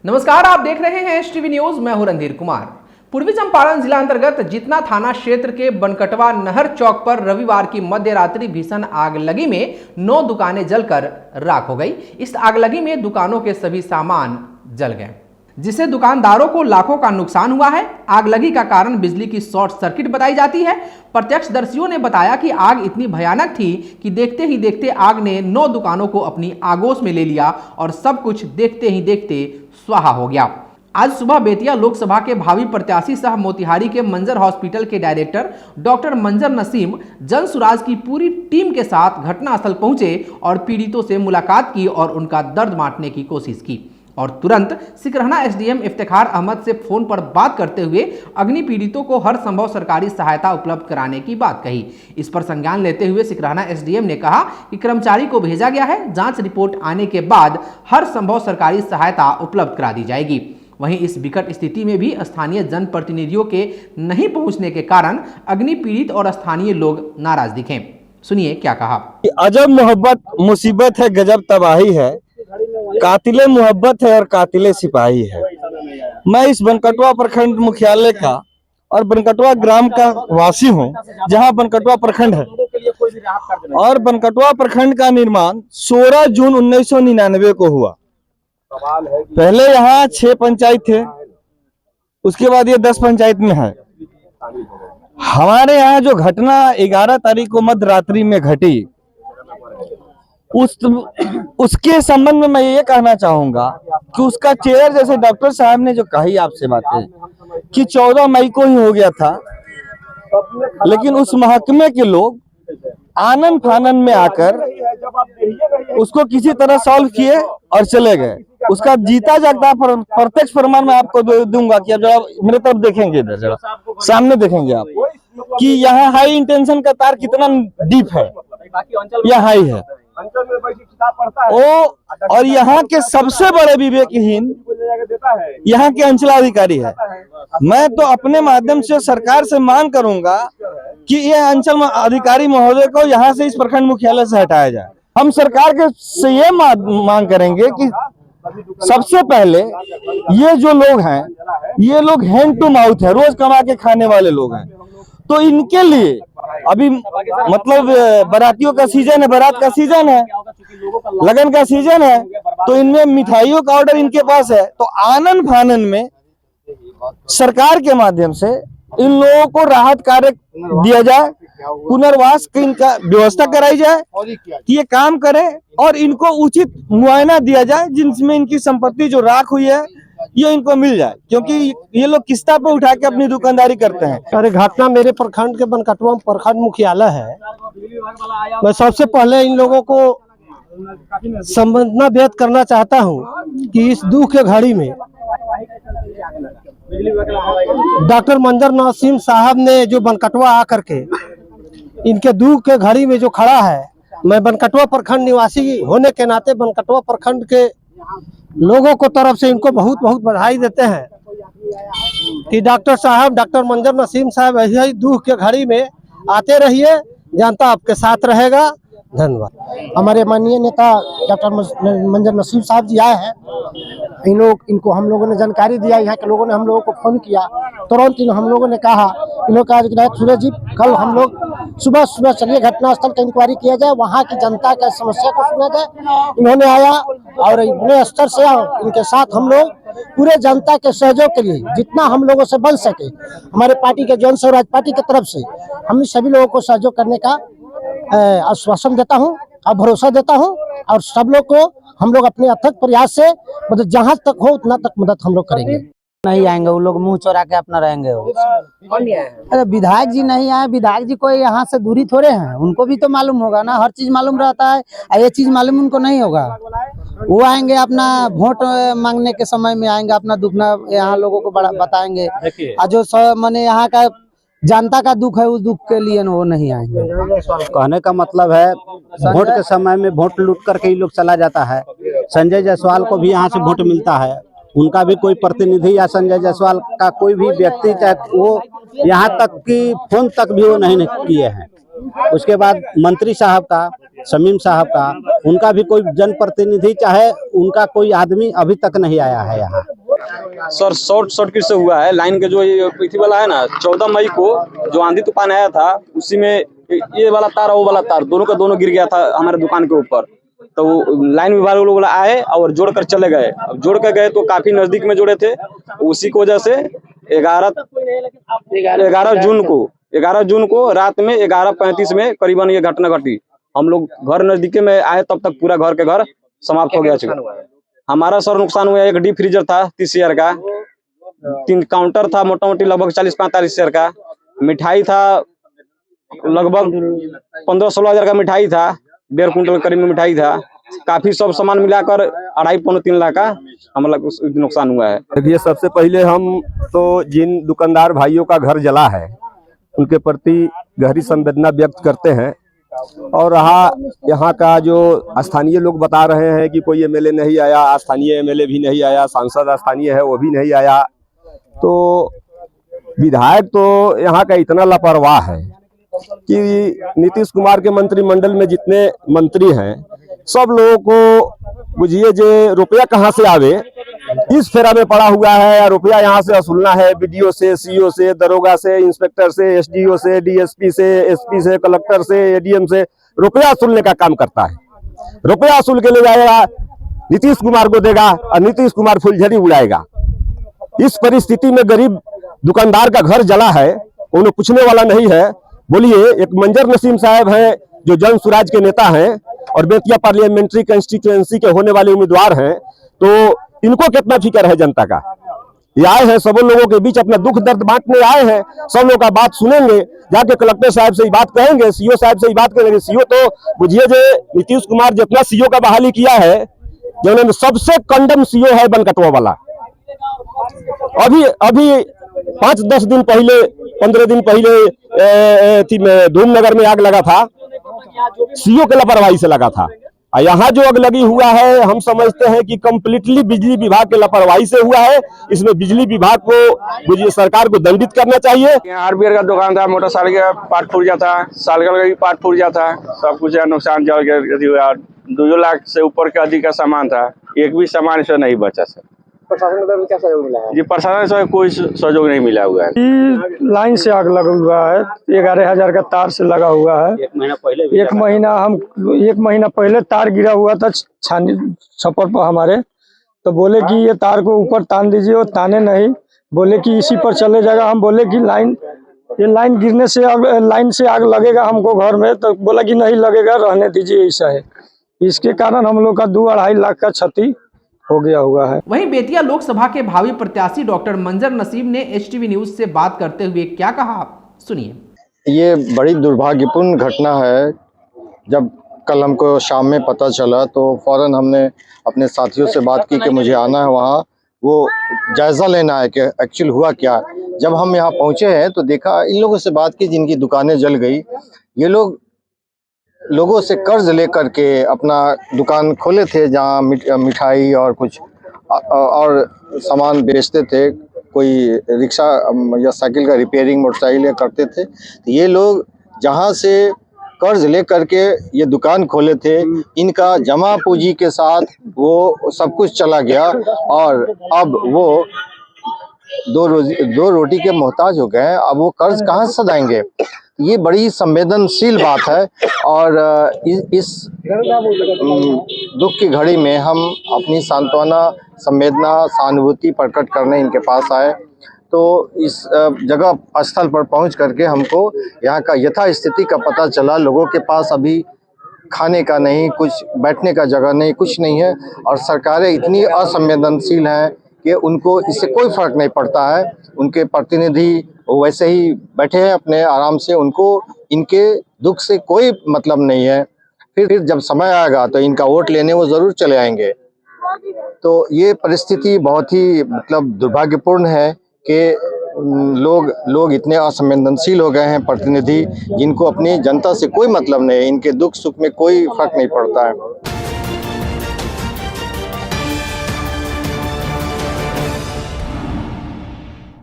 नमस्कार, आप देख रहे हैं एसटीवी न्यूज। मैं हूं रणधीर कुमार। पूर्वी चंपारण जिला अंतर्गत जितना थाना क्षेत्र के बनकटवा नहर चौक पर रविवार की मध्य रात्रि भीषण आगलगी में 9 दुकानें जलकर राख हो गई। इस आगलगी में दुकानों के सभी सामान जल गए, जिससे दुकानदारों को लाखों का नुकसान हुआ है। आगलगी का कारण बिजली की शॉर्ट सर्किट बताई जाती है। प्रत्यक्षदर्शियों ने बताया कि आग इतनी भयानक थी कि देखते ही देखते आग ने 9 दुकानों को अपनी आगोश में ले लिया और सब कुछ देखते ही देखते स्वाहा हो गया। आज सुबह बेतिया लोकसभा के भावी प्रत्याशी सह मोतिहारी के मंजर हॉस्पिटल के डायरेक्टर डॉक्टर मंजर नसीम जनसुराज की पूरी टीम के साथ घटनास्थल पहुंचे और पीड़ितों से मुलाकात की और उनका दर्द बांटने की कोशिश की और तुरंत सिकरहना एसडीएम इफ्तिखार अहमद से फोन पर बात करते हुए अग्नि पीड़ितों को हर संभव सरकारी सहायता उपलब्ध कराने की बात कही। इस पर संज्ञान लेते हुए सिकरहना एसडीएम ने कहा कि कर्मचारी को भेजा गया है, जांच रिपोर्ट आने के बाद हर संभव सरकारी सहायता उपलब्ध करा दी जाएगी। वहीं इस विकट स्थिति में भी स्थानीय जनप्रतिनिधियों के नहीं पहुंचने के कारण अग्नि पीड़ित और स्थानीय लोग नाराज दिखे। सुनिए क्या कहा। अजब मोहब्बत मुसीबत है, गजब तबाही है, कातिले मोहब्बत है और कातिले सिपाही है। मैं इस बनकटवा प्रखंड मुख्यालय का और बनकटवा ग्राम का वासी हूं, जहां बनकटवा प्रखंड है और बनकटवा प्रखंड का निर्माण 16 जून 1999 को हुआ। पहले यहाँ 6 पंचायत थे, उसके बाद ये 10 पंचायत में है। हमारे यहाँ जो घटना 11 तारीख को मध्य रात्रि में घटी, उसके संबंध में मैं ये कहना चाहूंगा कि उसका चेयर जैसे डॉक्टर साहब ने जो कही आपसे बातें कि 14 मई को ही हो गया था, लेकिन उस महकमे के लोग आनन फानन में आकर उसको किसी तरह सॉल्व किए और चले गए। उसका जीता जागता प्रत्यक्ष प्रमाण मैं आपको दूंगा कि अब जरा मेरे तरफ देखेंगे, इधर जरा सामने देखेंगे आप कि यहाँ हाई इंटेंशन का तार कितना डीप है, यह हाई है। और यहाँ के सबसे बड़े विवेकहीन यहाँ के अंचलाधिकारी है। मैं तो अपने माध्यम से सरकार से मांग करूंगा कि यह अंचल अधिकारी महोदय को यहाँ से इस प्रखंड मुख्यालय से हटाया जाए। हम सरकार के से ये मांग करेंगे कि सबसे पहले ये जो लोग हैं, ये लोग हैंड टू माउथ है, रोज कमा के खाने वाले लोग हैं, तो इनके लिए अभी मतलब बारातियों का सीजन है, बारात का सीजन है, लगन का सीजन है, तो इनमें मिठाइयों का ऑर्डर इनके पास है। तो आनन फानन में सरकार के माध्यम से इन लोगों को राहत कार्य दिया जाए, पुनर्वास की इनका व्यवस्था कराई जाए कि ये काम करें और इनको उचित मुआयना दिया जाए, जिनमें इनकी संपत्ति जो राख हुई है ये इनको मिल जाए, क्योंकि ये लोग किस्ता पे उठा के अपनी दुकानदारी करते हैं। अरे घटना मेरे प्रखंड के बनकटवा प्रखंड मुख्यालय है। मैं सबसे पहले इन लोगों को संवेदना व्यक्त करना चाहता हूं कि इस दुख के घड़ी में डॉक्टर मंजर नसीम साहब ने जो बनकटवा आकर के इनके दुख के घड़ी में जो खड़ा है, मैं बनकटवा प्रखंड निवासी होने के नाते बनकटवा प्रखंड के लोगों को तरफ से इनको बहुत बहुत बधाई देते हैं कि डॉक्टर साहब, डॉक्टर मंजर नसीम साहब ऐसे ही दुख के घड़ी में आते रहिए, जनता आपके साथ रहेगा। धन्यवाद। हमारे माननीय नेता डॉक्टर मंजर नसीम साहब जी आए हैं। इनको हम लोगों ने जानकारी दिया, यहाँ के लोगों ने हम लोगों को फोन किया, तुरंत हम लोगों ने कहा, इन लोग कहा कि सूरज जी कल हम लोग सुबह सुबह चलिए घटनास्थल का इंक्वायरी किया जाए, वहाँ की जनता का समस्या को सुना जाए। इन्होंने आया और अपने स्तर से इनके साथ हम लोग पूरे जनता के सहयोग के लिए जितना हम लोगों से बन सके, हमारे पार्टी के जन स्वराज पार्टी की तरफ से हम सभी लोगों को सहयोग करने का आश्वासन देता हूं और भरोसा देता हूं, और सब लोग को हम लोग अपने अथक प्रयास से मतलब जहां तक हो उतना तक मदद हम लोग करेंगे। नहीं आएंगे वो लोग, मुंह चोरा के अपना रहेंगे। अरे विधायक जी नहीं आए, विधायक जी कोई यहाँ से दूरी थोड़े हैं, उनको भी तो मालूम होगा ना, हर चीज मालूम रहता है, ये चीज मालूम उनको नहीं होगा। वो आएंगे अपना वोट मांगने के समय में आएंगे, अपना दुख यहाँ लोगों को बड़ा बताएंगे, और जो मैंने यहाँ का जनता का दुख है उस दुख के लिए वो नहीं आएंगे। कहने का मतलब है वोट के समय में वोट लूट करके ही लोग चला जाता है। संजय जायसवाल को भी यहाँ से वोट मिलता है, उनका भी कोई प्रतिनिधि या संजय जायसवाल का कोई भी व्यक्ति चाहे वो यहाँ तक कि फोन तक भी वो नहीं किए हैं। उसके बाद मंत्री साहब का शमीम साहब का, उनका भी कोई जनप्रतिनिधि चाहे उनका कोई आदमी अभी तक नहीं आया है यहाँ। सर शॉर्ट सर्किट से हुआ है। लाइन के जो ये पृथ्वी वाला है ना, 14 मई को जो आंधी तूफान आया था उसी में ये वाला तार और वो वाला तार दोनों का दोनों गिर गया था हमारे दुकान के ऊपर। तो लाइन विभाग लोग आए और जोड़ कर चले गए। अब जोड़ कर गए तो काफी नजदीक में जोड़े थे, उसी की वजह से 11 जून को रात में 11:35 में करीबन ये घटना घटी। हम लोग घर नजदीक में आए तब तक पूरा घर के घर समाप्त हो गया। हमारा सर नुकसान हुआ, एक डीप फ्रीजर था 30,000 का, 3 काउंटर था मोटा मोटी लगभग 40-45,000 का, मिठाई था लगभग 15-16 हजार का मिठाई था, 1.5 कुंटल के करीब में मिठाई था। काफी सब सामान मिलाकर 2.5-3 लाख का हम लोग नुकसान हुआ है। देखिए, सबसे पहले हम तो जिन दुकानदार भाइयों का घर जला है उनके प्रति गहरी संवेदना व्यक्त करते हैं। और यहाँ का जो स्थानीय लोग बता रहे हैं कि कोई एमएलए नहीं आया, स्थानीय एमएलए भी नहीं आया, सांसद स्थानीय है वो भी नहीं आया, तो विधायक तो यहाँ का इतना लापरवाह है कि नीतीश कुमार के मंत्रिमंडल में जितने मंत्री हैं सब लोगों को बुझिए जे रुपया कहाँ से आवे इस फेरा में पड़ा हुआ है। रुपया यहाँ से वसूलना है, बीडीओ से, सीओ से, दरोगा से, इंस्पेक्टर से, एसडीओ से, डीएसपी से, एसपी से, कलेक्टर से, एडीएम से रुपया वसूलने का काम करता है। रुपया वसूल के ले जाएगा, नीतीश कुमार को देगा और नीतीश कुमार फुलझड़ी उड़ाएगा। इस परिस्थिति में गरीब दुकानदार का घर जला है, उन्हें पूछने वाला नहीं है। बोलिए, एक मंजर नसीम साहब हैं जो जन स्वराज के नेता हैं और बेतिया पार्लियामेंट्री कंस्टिट्यूएंसी के होने वाले उम्मीदवार हैं, तो इनको कितना फिक्र है जनता का। ये आए हैं सब लोगों के बीच अपना दुख दर्द बांटने आए हैं, सब लोगों का बात सुनेंगे, जाके कलेक्टर साहब से ही बात कहेंगे, सीओ साहब से ही बात करेंगे। सीओ तो बुझिए जो नीतीश कुमार जितना सीओ का बहाली किया है, जो सबसे कंडम सीओ है बनकटवा वाला। अभी 5-10 दिन पहले, 15 दिन पहले धूमनगर में आग लगा था, सीओ के लापरवाही से लगा था। यहाँ जो आग लगी हुआ है हम समझते हैं कि कंप्लीटली बिजली विभाग के लापरवाही से हुआ है। इसमें बिजली विभाग को, सरकार को दंडित करना चाहिए। हार्डवेयर का दुकान था, मोटरसाइकिल का पार्ट फूट जाता है, साइकिल का भी पार्ट फूट जाता है, सब कुछ नुकसान जल गया। 2 लाख से ऊपर का अधिक का सामान था, एक भी सामान इसमें नहीं बचा सर। प्रशासन का क्या सहयोग मिला है? जी, प्रशासन से कोई सहयोग नहीं मिला हुआ है। लाइन से आग लगा हुआ है, 11,000 का तार से लगा हुआ है। एक महीना पहले एक महीना पहले तार गिरा हुआ था छानी छप्पर पर हमारे, तो बोले कि ये तार को ऊपर तान दीजिए, और ताने नहीं, बोले कि इसी पर चले जाएगा। हम बोले कि लाइन गिरने से लाइन से आग लगेगा हमको घर में, तो बोला कि नहीं लगेगा, रहने दीजिए, ऐसा है। इसके कारण हम लोग का 2-2.5 लाख का क्षति हो गया हुआ है। वहीं बेतिया लोकसभा के भावी प्रत्याशी डॉक्टर मंजर नसीम ने एचटीवी न्यूज से बात करते हुए क्या कहा, सुनिए। ये बड़ी दुर्भाग्यपूर्ण घटना है। जब कल हमको शाम में पता चला तो फौरन हमने अपने साथियों से बात की कि मुझे आना है वहाँ, वो जायज़ा लेना है कि एक्चुअल हुआ क्या। जब हम यहाँ पहुँचे हैं तो देखा, इन लोगों से बात की जिनकी दुकानें जल गई। ये लोगों से कर्ज लेकर के अपना दुकान खोले थे, जहाँ मिठाई और कुछ और सामान बेचते थे। कोई रिक्शा या साइकिल का रिपेयरिंग, मोटरसाइकिल करते थे। तो ये लोग जहाँ से कर्ज ले करके ये दुकान खोले थे, इनका जमा पूंजी के साथ वो सब कुछ चला गया और अब वो दो रोटी के मोहताज हो गए। अब वो कर्ज कहाँ से सधाएंगे? ये बड़ी संवेदनशील बात है और इस दुख की घड़ी में हम अपनी सांत्वना, संवेदना, सहानुभूति प्रकट करने इनके पास आए। तो इस जगह स्थल पर पहुंच करके हमको यहाँ का यथा स्थिति का पता चला। लोगों के पास अभी खाने का नहीं, कुछ बैठने का जगह नहीं, कुछ नहीं है और सरकारें इतनी असंवेदनशील हैं कि उनको इससे कोई फर्क नहीं पड़ता है। उनके प्रतिनिधि वैसे ही बैठे हैं अपने आराम से, उनको इनके दुख से कोई मतलब नहीं है। फिर जब समय आएगा तो इनका वोट लेने वो जरूर चले आएंगे। तो ये परिस्थिति बहुत ही मतलब दुर्भाग्यपूर्ण है कि लोग इतने असंवेदनशील हो गए हैं, प्रतिनिधि जिनको अपनी जनता से कोई मतलब नहीं है, इनके दुख सुख में कोई फर्क नहीं पड़ता है।